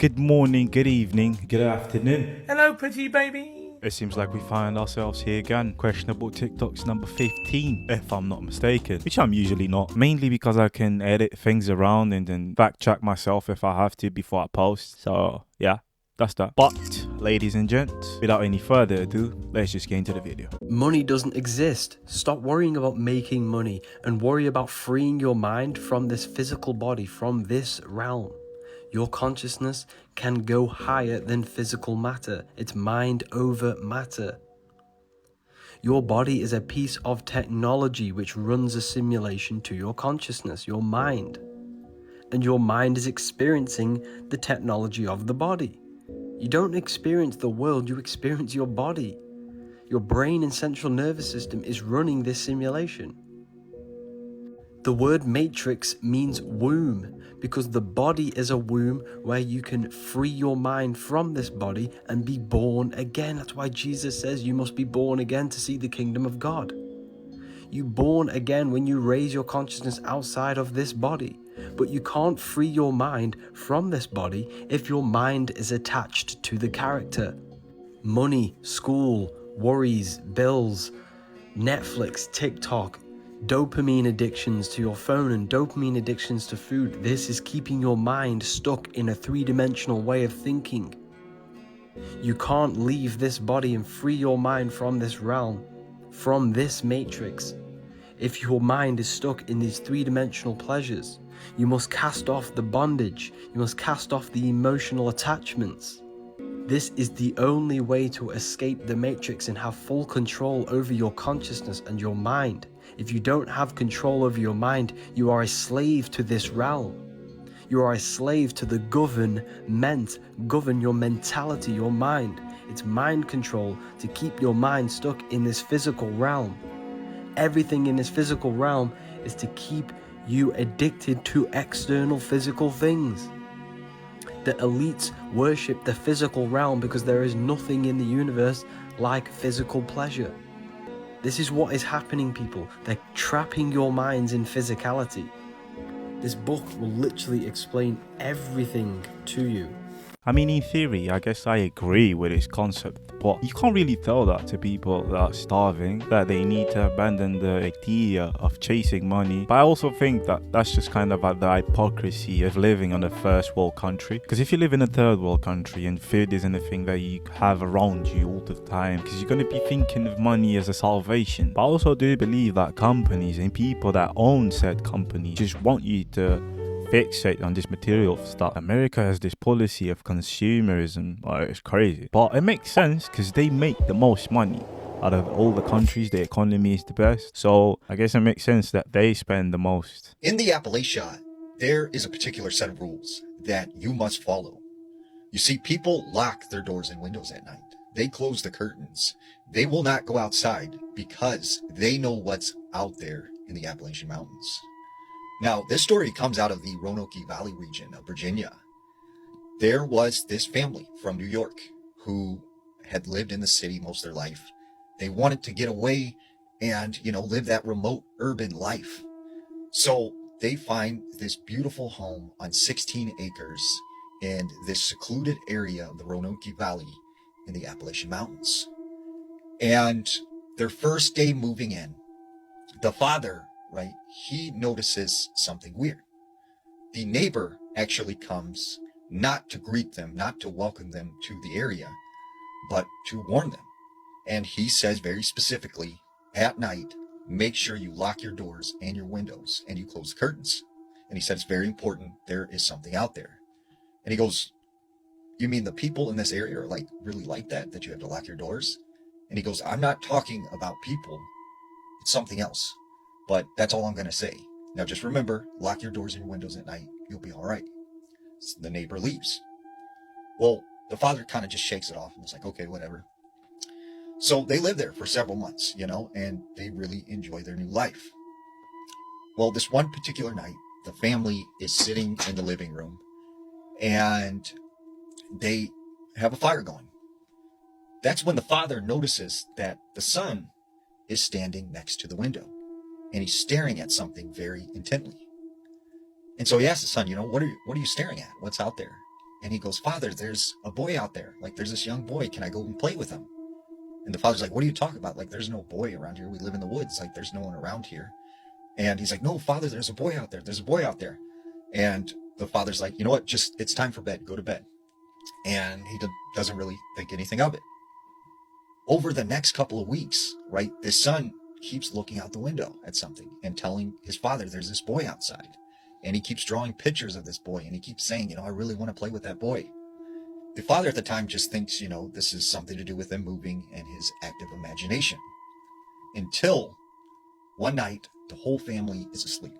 Good morning, good evening, good afternoon. Hello, pretty baby. It seems like we find ourselves here again. Questionable TikToks number 15, if I'm not mistaken. Which I'm usually not. Mainly because I can edit things around and then fact check myself if I have to before I post. So, yeah. That's that. But, ladies and gents, without any further ado, let's just get into the video. Money doesn't exist. Stop worrying about making money and worry about freeing your mind from this physical body, from this realm. Your consciousness can go higher than physical matter. It's mind over matter. Your body is a piece of technology which runs a simulation to your consciousness, your mind. And your mind is experiencing the technology of the body. You don't experience the world, you experience your body. Your brain and central nervous system is running this simulation. The word matrix means womb because the body is a womb where you can free your mind from this body and be born again. That's why Jesus says you must be born again to see the kingdom of God. You born again when you raise your consciousness outside of this body. But you can't free your mind from this body if your mind is attached to the character. Money, school, worries, bills, Netflix, TikTok, dopamine addictions to your phone and dopamine addictions to food. This is keeping your mind stuck in a three-dimensional way of thinking. You can't leave this body and free your mind from this realm, from this matrix. If your mind is stuck in these three-dimensional pleasures, you must cast off the bondage. You must cast off the emotional attachments. This is the only way to escape the matrix and have full control over your consciousness and your mind. If you don't have control over your mind, you are a slave to this realm. You are a slave to the govern your mentality, your mind. It's mind control to keep your mind stuck in this physical realm. Everything in this physical realm is to keep you addicted to external physical things. The elites worship the physical realm because there is nothing in the universe like physical pleasure. This is what is happening, people. They're trapping your minds in physicality. This book will literally explain everything to you. I mean, in theory, I guess I agree with its concept, but you can't really tell that to people that are starving, that they need to abandon the idea of chasing money. But I also think that that's just kind of the hypocrisy of living on a first world country. Because if you live in a third world country and food isn't a thing that you have around you all the time, because you're going to be thinking of money as a salvation. But I also do believe that companies and people that own said company just want you to fixate on this material stuff. America has this policy of consumerism. It's crazy, but it makes sense because they make the most money out of all the countries. The economy is the best, so I guess it makes sense that they spend the most. In the Appalachia, there is a particular set of rules that you must follow. You see, people lock their doors and windows at night. They close the curtains. They will not go outside because they know what's out there in the Appalachian Mountains. Now, this story comes out of the Roanoke Valley region of Virginia. There was this family from New York who had lived in the city most of their life. They wanted to get away and, live that remote urban life. So they find this beautiful home on 16 acres in this secluded area of the Roanoke Valley in the Appalachian Mountains. And their first day moving in, the father, he notices something weird. The neighbor actually comes not to greet them, not to welcome them to the area, but to warn them. And he says very specifically, at night, make sure you lock your doors and your windows and you close the curtains. And he said, it's very important. There is something out there. And he goes, you mean the people in this area are really like that you have to lock your doors? And he goes, I'm not talking about people. It's something else. But that's all I'm going to say. Now just remember, lock your doors and your windows at night. You'll be all right. So the neighbor leaves. Well, the father kind of just shakes it off and is like, okay, whatever. So they live there for several months, and they really enjoy their new life. Well, this one particular night, the family is sitting in the living room and they have a fire going. That's when the father notices that the son is standing next to the window. And he's staring at something very intently. And so he asks the son, what are you staring at? What's out there? And he goes, Father, there's a boy out there. Like, there's this young boy. Can I go and play with him? And the father's like, what are you talking about? Like, there's no boy around here. We live in the woods. Like, there's no one around here. And he's like, no, Father, there's a boy out there. There's a boy out there. And the father's like, you know what? Just, it's time for bed. Go to bed. And he doesn't really think anything of it. Over the next couple of weeks, right, this son keeps looking out the window at something and telling his father there's this boy outside. And he keeps drawing pictures of this boy. And he keeps saying, I really want to play with that boy. The father at the time just thinks, this is something to do with him moving and his active imagination. Until one night, the whole family is asleep.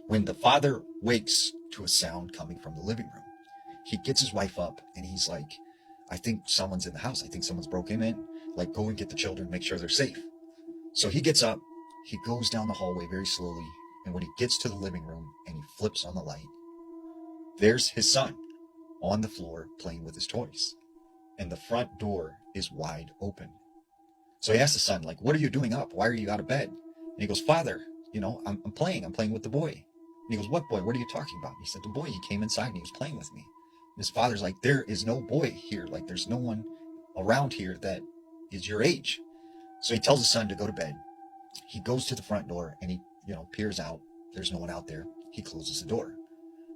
When the father wakes to a sound coming from the living room, he gets his wife up and he's like, I think someone's in the house. I think someone's broken in. Like, go and get the children, make sure they're safe. So he gets up, he goes down the hallway very slowly. And when he gets to the living room and he flips on the light, there's his son on the floor playing with his toys. And the front door is wide open. So he asks the son, like, what are you doing up? Why are you out of bed? And he goes, Father, I'm playing with the boy. And he goes, what boy? What are you talking about? And he said, the boy, he came inside and he was playing with me. And his father's like, there is no boy here. Like, there's no one around here that is your age. So he tells his son to go to bed. He goes to the front door and he, peers out. There's no one out there. He closes the door.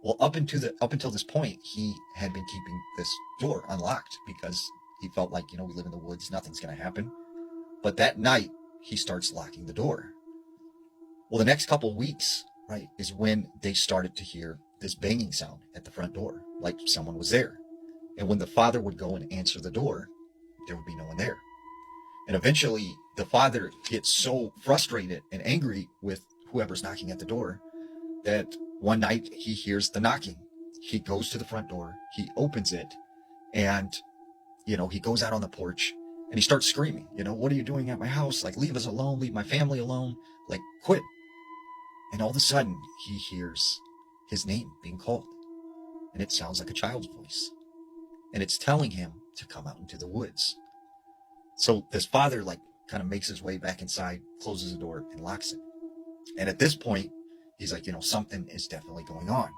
Well, up until this point, he had been keeping this door unlocked because he felt like, we live in the woods, nothing's going to happen. But that night, he starts locking the door. Well, the next couple of weeks, right, is when they started to hear this banging sound at the front door, like someone was there. And when the father would go and answer the door, there would be no one there. And eventually, the father gets so frustrated and angry with whoever's knocking at the door that one night he hears the knocking. He goes to the front door, he opens it, and, he goes out on the porch and he starts screaming, what are you doing at my house? Like, leave us alone, leave my family alone, like, quit. And all of a sudden, he hears his name being called. And it sounds like a child's voice. And it's telling him to come out into the woods. So this father, kind of makes his way back inside, closes the door, and locks it. And at this point, he's like, something is definitely going on.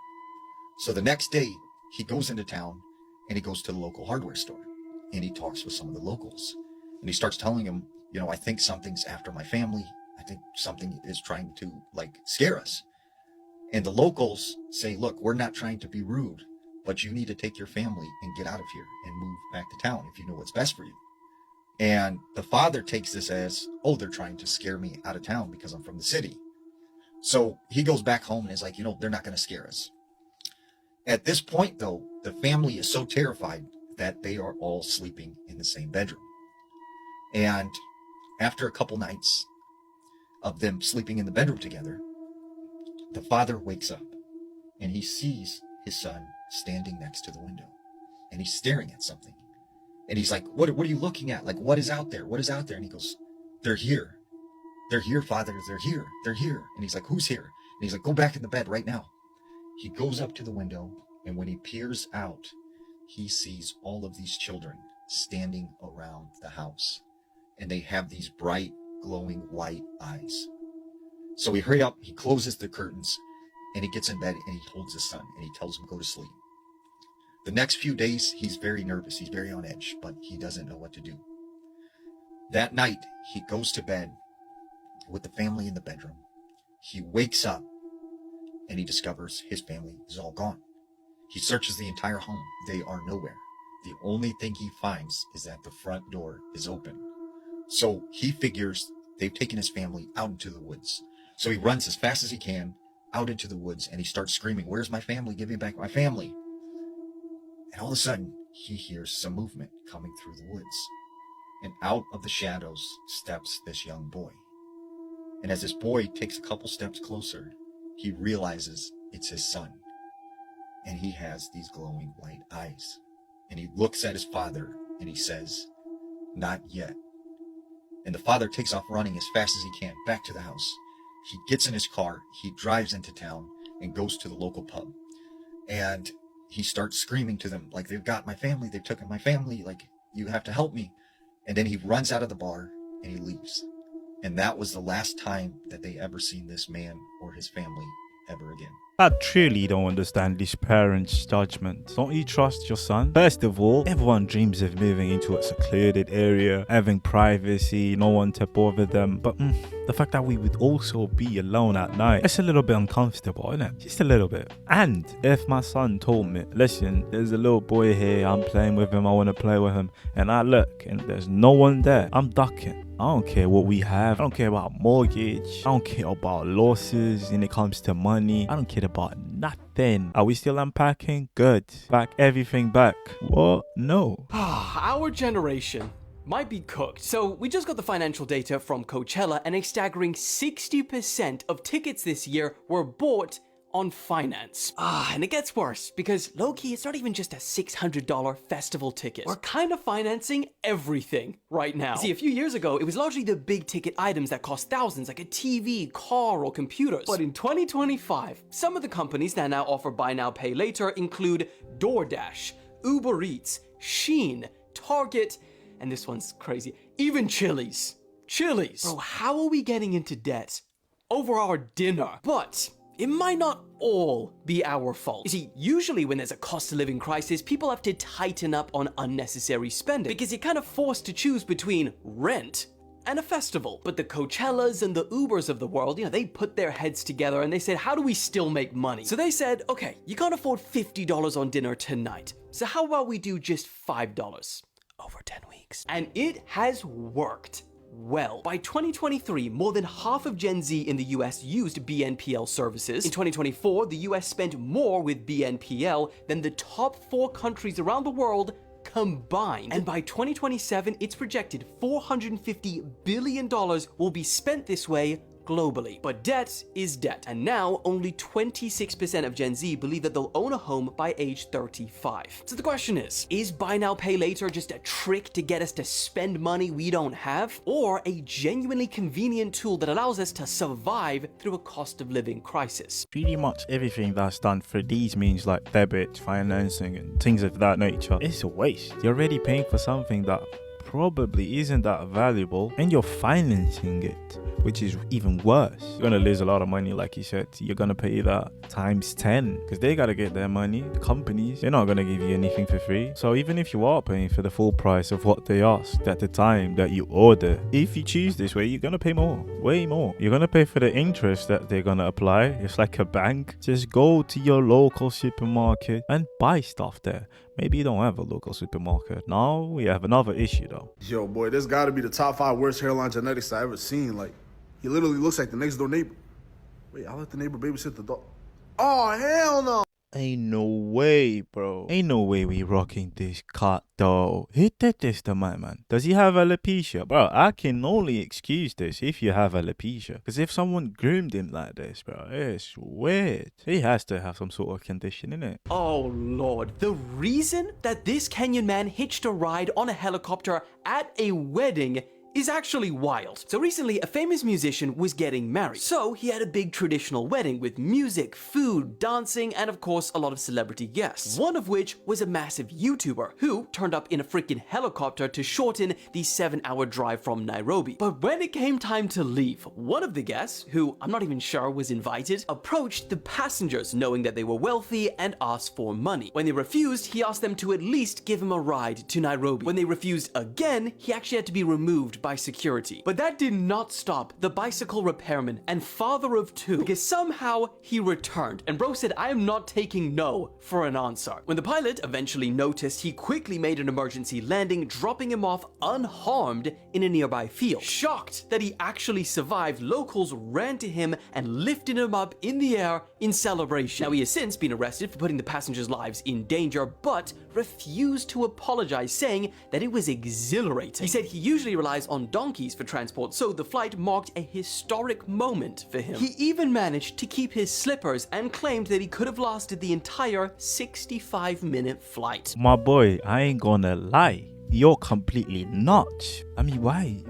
So the next day, he goes into town, and he goes to the local hardware store. And he talks with some of the locals. And he starts telling them, I think something's after my family. I think something is trying to, scare us. And the locals say, look, we're not trying to be rude, but you need to take your family and get out of here and move back to town if you know what's best for you. And the father takes this as, oh, they're trying to scare me out of town because I'm from the city. So he goes back home and is like, they're not going to scare us. At this point, though, the family is so terrified that they are all sleeping in the same bedroom. And after a couple nights of them sleeping in the bedroom together, the father wakes up and he sees his son standing next to the window and he's staring at something. And he's like, what are you looking at? Like, what is out there? What is out there? And he goes, they're here. They're here, Father. They're here. They're here. And he's like, who's here? And he's like, go back in the bed right now. He goes up to the window, and when he peers out, he sees all of these children standing around the house. And they have these bright, glowing white eyes. So he hurries up, he closes the curtains, and he gets in bed, and he holds his son, and he tells him, go to sleep. The next few days, he's very nervous. He's very on edge, but he doesn't know what to do. That night, he goes to bed with the family in the bedroom. He wakes up and he discovers his family is all gone. He searches the entire home. They are nowhere. The only thing he finds is that the front door is open. So he figures they've taken his family out into the woods. So he runs as fast as he can out into the woods and he starts screaming, where's my family? Give me back my family. And all of a sudden, he hears some movement coming through the woods. And out of the shadows steps this young boy. And as this boy takes a couple steps closer, he realizes it's his son. And he has these glowing white eyes. And he looks at his father and he says, not yet. And the father takes off running as fast as he can back to the house. He gets in his car, he drives into town and goes to the local pub. And he starts screaming to them, like, they've got my family, they've taken my family, like, you have to help me. And then he runs out of the bar and he leaves. And that was the last time that they ever seen this man or his family ever again. I truly don't understand this parent's judgment. Don't you trust your son? First of all, everyone dreams of moving into a secluded area, having privacy, no one to bother them. But the fact that we would also be alone at night, it's a little bit uncomfortable, isn't it? Just a little bit. And if my son told me, listen, there's a little boy here, I'm playing with him, I want to play with him, and I look and there's no one there, I'm ducking. I don't care what we have. I don't care about mortgage. I don't care about losses when it comes to money. I don't care about nothing. Are we still unpacking? Good. Pack everything back. What? No. Our generation might be cooked. So we just got the financial data from Coachella, and a staggering 60% of tickets this year were bought on finance. And it gets worse, because low-key, it's not even just a $600 festival ticket. We're kind of financing everything right now. See, a few years ago, it was largely the big ticket items that cost thousands, like a TV, car, or computers. But in 2025, some of the companies that now offer buy now, pay later include DoorDash, Uber Eats, Shein, Target, and this one's crazy, even Chili's. Bro, how are we getting into debt over our dinner? But it might not all be our fault. You see, usually when there's a cost of living crisis, people have to tighten up on unnecessary spending because you're kind of forced to choose between rent and a festival. But the Coachellas and the Ubers of the world, they put their heads together and they said, how do we still make money? So they said, okay, you can't afford $50 on dinner tonight. So how about we do just $5 over 10 weeks? And it has worked. Well, by 2023, more than half of Gen Z in the US used BNPL services. In 2024, the US spent more with BNPL than the top 4 countries around the world combined. And by 2027, it's projected $450 billion will be spent this way globally. But debt is debt, and now only 26% of Gen Z believe that they'll own a home by age 35. So the question is buy now, pay later just a trick to get us to spend money we don't have, or a genuinely convenient tool that allows us to survive through a cost of living crisis? Pretty much everything that's done for these means like debit, financing, and things of that nature, it's a waste. You're already paying for something that probably isn't that valuable, and you're financing it, which is even worse. You're gonna lose a lot of money, like you said. You're gonna pay that times 10 because they gotta get their money. The companies, they're not gonna give you anything for free. So even if you are paying for the full price of what they asked at the time that you order, if you choose this way, you're gonna pay more, way more. You're gonna pay for the interest that they're gonna apply. It's like a bank. Just go to your local supermarket and buy stuff there. Maybe you don't have a local supermarket. Now we have another issue though. Yo, boy, this gotta be the top 5 worst hairline genetics I ever seen. Like, he literally looks like the next door neighbor. Wait, I'll let the neighbor babysit the dog. Oh, hell no. Ain't no way, bro. Ain't no way we rocking this cut though. Who did this to my man? Does he have alopecia? Bro, I can only excuse this if you have alopecia. Because if someone groomed him like this, bro, it's weird. He has to have some sort of condition, innit? Oh Lord, the reason that this Kenyan man hitched a ride on a helicopter at a wedding is actually wild. So recently, a famous musician was getting married. So he had a big traditional wedding with music, food, dancing, and of course, a lot of celebrity guests. One of which was a massive YouTuber who turned up in a freaking helicopter to shorten the 7-hour drive from Nairobi. But when it came time to leave, one of the guests, who I'm not even sure was invited, approached the passengers knowing that they were wealthy and asked for money. When they refused, he asked them to at least give him a ride to Nairobi. When they refused again, he actually had to be removed by security. But that did not stop the bicycle repairman and father of 2, because somehow he returned, and bro said, I am not taking no for an answer. When the pilot eventually noticed, he quickly made an emergency landing, dropping him off unharmed in a nearby field. Shocked that he actually survived, locals ran to him and lifted him up in the air in celebration. Now he has since been arrested for putting the passengers' lives in danger, but refused to apologize, saying that it was exhilarating. He said he usually relies on donkeys for transport, so the flight marked a historic moment for him. He even managed to keep his slippers and claimed that he could have lasted the entire 65-minute flight. My boy, I ain't gonna lie. You're completely nuts. I mean, why?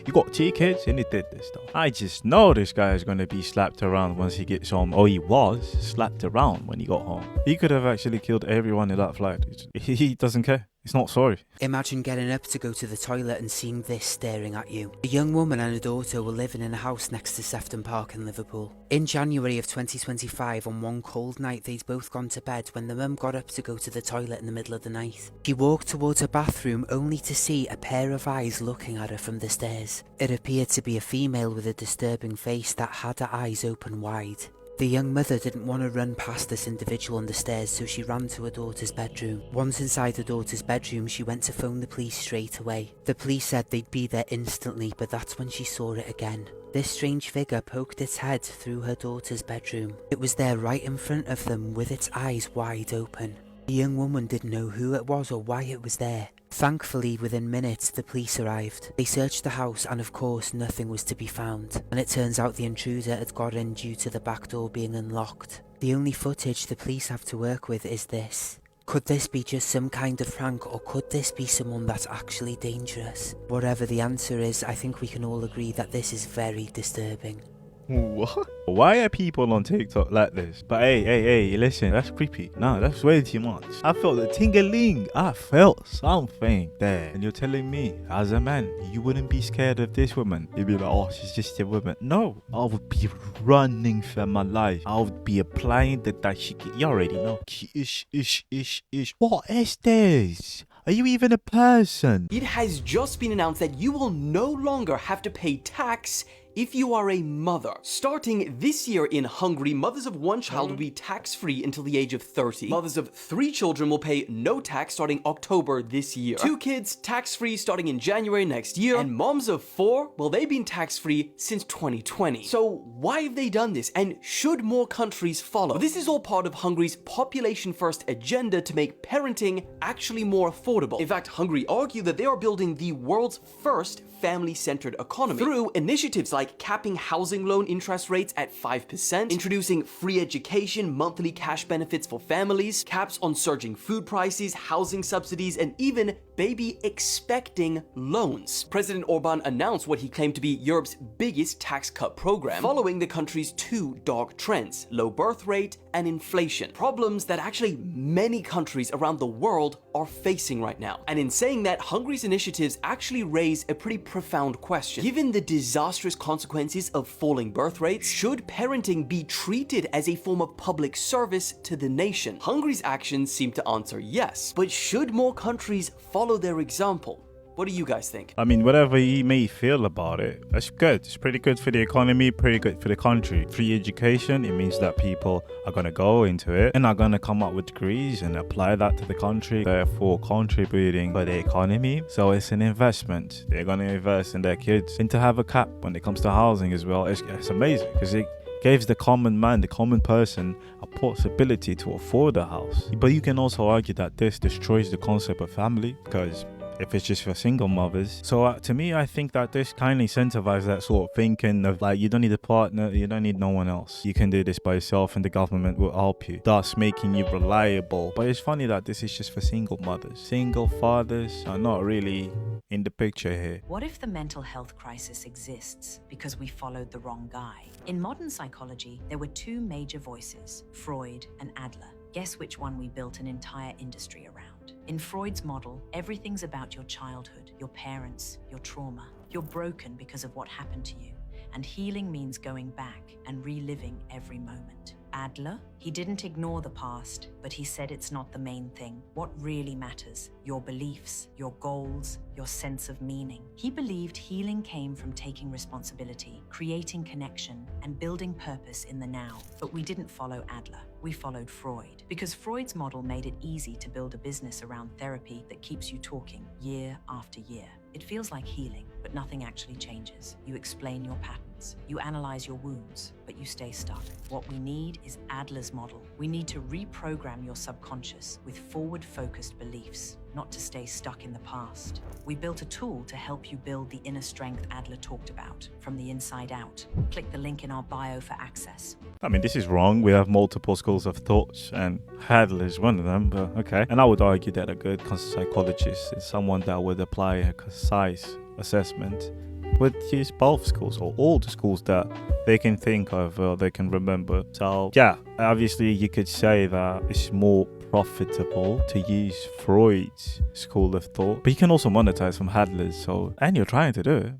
You got 2 kids and he did this stuff. I just know this guy is gonna be slapped around once he gets home. Or he was slapped around when he got home. He could have actually killed everyone in that flight. He doesn't care. It's not sorry. Imagine getting up to go to the toilet and seeing this staring at you. A young woman and a daughter were living in a house next to Sefton Park in Liverpool. In January of 2025, on one cold night, they'd both gone to bed when the mum got up to go to the toilet in the middle of the night. She walked towards her bathroom only to see a pair of eyes looking at her from the stairs. It appeared to be a female with a disturbing face that had her eyes open wide. The young mother didn't want to run past this individual on the stairs, so she ran to her daughter's bedroom. Once inside her daughter's bedroom, she went to phone the police straight away. The police said they'd be there instantly, but that's when she saw it again. This strange figure poked its head through her daughter's bedroom. It was there right in front of them with its eyes wide open. The young woman didn't know who it was or why it was there. Thankfully, within minutes, the police arrived. They searched the house and of course nothing was to be found. And it turns out the intruder had got in due to the back door being unlocked. The only footage the police have to work with is this. Could this be just some kind of prank, or could this be someone that's actually dangerous? Whatever the answer is, I think we can all agree that this is very disturbing. What? Why are people on TikTok like this? But hey, listen, that's creepy. No, that's way too much. I felt a tingling. I felt something there. And you're telling me, as a man, you wouldn't be scared of this woman? You'd be like, oh, she's just a woman. No, I would be running for my life. I would be applying the dashiki. You already know. Ish. What is this? Are you even a person? It has just been announced that you will no longer have to pay tax if you are a mother. Starting this year in Hungary, mothers of one child will be tax-free until the age of 30. Mothers of 3 children will pay no tax starting October this year. 2 kids, tax-free starting in January next year. And moms of 4, well, they've been tax-free since 2020. So why have they done this? And should more countries follow? This is all part of Hungary's population-first agenda to make parenting actually more affordable. In fact, Hungary argue that they are building the world's first family-centered economy through initiatives like capping housing loan interest rates at 5%, introducing free education, monthly cash benefits for families, caps on surging food prices, housing subsidies, and even baby expecting loans. President Orbán announced what he claimed to be Europe's biggest tax cut program, following the country's 2 dark trends: low birth rate and inflation. Problems that actually many countries around the world are facing right now. And in saying that, Hungary's initiatives actually raise a pretty profound question. Given the disastrous consequences of falling birth rates, should parenting be treated as a form of public service to the nation? Hungary's actions seem to answer yes, but should more countries follow their example? What do you guys think? I mean, whatever you may feel about it, that's good. It's pretty good for the economy, pretty good for the country. Free education, it means that people are going to go into it and are going to come up with degrees and apply that to the country, therefore contributing for the economy. So it's an investment. They're going to invest in their kids. And to have a cap when it comes to housing as well, it's amazing because it gives the common man, the common person, a possibility to afford a house. But you can also argue that this destroys the concept of family, because if it's just for single mothers. So to me, I think that this kind of incentivizes that sort of thinking of like, you don't need a partner, you don't need no one else. You can do this by yourself and the government will help you, thus making you reliable. But it's funny that this is just for single mothers. Single fathers are not really in the picture here. What if the mental health crisis exists because we followed the wrong guy? In modern psychology, there were 2 major voices, Freud and Adler. Guess which one we built an entire industry around? In Freud's model, everything's about your childhood, your parents, your trauma. You're broken because of what happened to you, and healing means going back and reliving every moment. Adler, he didn't ignore the past, but he said it's not the main thing. What really matters, your beliefs, your goals, your sense of meaning. He believed healing came from taking responsibility, creating connection, and building purpose in the now. But we didn't follow Adler. We followed Freud, because Freud's model made it easy to build a business around therapy that keeps you talking year after year. It feels like healing, but nothing actually changes. You explain your patterns, you analyze your wounds, but you stay stuck. What we need is Adler's model. We need to reprogram your subconscious with forward-focused beliefs, not to stay stuck in the past. We built a tool to help you build the inner strength Adler talked about, from the inside out. Click the link in our bio for access. I mean, this is wrong. We have multiple schools of thoughts, and Adler is one of them, but okay. And I would argue that a good psychologist is someone that would apply a concise assessment would use both schools or all the schools that they can think of or they can remember. So yeah, obviously you could say that it's more profitable to use Freud's school of thought, but you can also monetize from Hadler's. So, and you're trying to do it.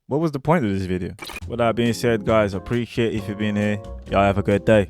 What was the point of this video? With that being said, guys, I appreciate if you've been here. Y'all have a good day.